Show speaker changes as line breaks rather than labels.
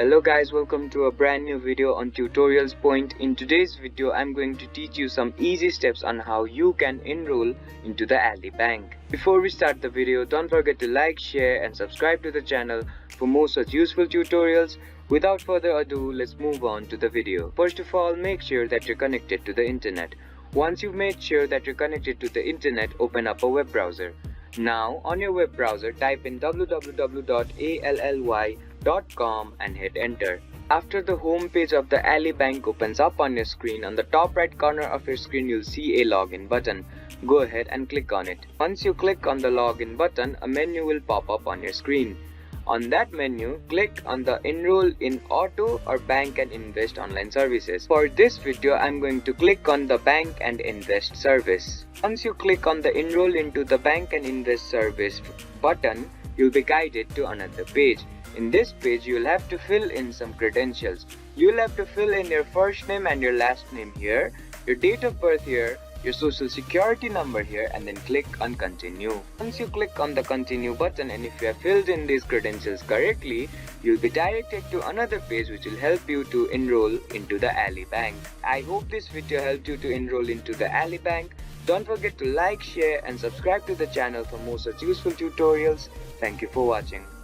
Hello guys, welcome to a brand new video on Tutorials Point. In today's video, I'm going to teach you some easy steps on how you can enroll into the Ali Bank. Before we start the video, don't forget to like, share and subscribe to the channel for more such useful tutorials. Without further ado, let's move on to the video. First of all, make sure that you're connected to the internet. Once you've made sure that you're connected to the internet, open up a web browser. Now, on your web browser, type in www.ally.com and hit enter. After the home page of the Ali Bank opens up on your screen, on the top right corner of your screen you'll see a login button. Go ahead and click on it. Once you click on the login button, a menu will pop up on your screen. On that menu, click on the Enroll in Auto or Bank and Invest online services. For this video, I'm going to click on the Bank and Invest service. Once you click on the Enroll into the Bank and Invest service button, you'll be guided to another page. In this page, you'll have to fill in some credentials. You'll have to fill in your first name and your last name here, your date of birth here, your social security number here, and then click on continue. Once you click on the continue button, and if you have filled in these credentials correctly, you'll be directed to another page which will help you to enroll into the Ali Bank. I hope this video helped you to enroll into the Ali Bank. Don't forget to like, share and subscribe to the channel for more such useful tutorials. Thank you for watching.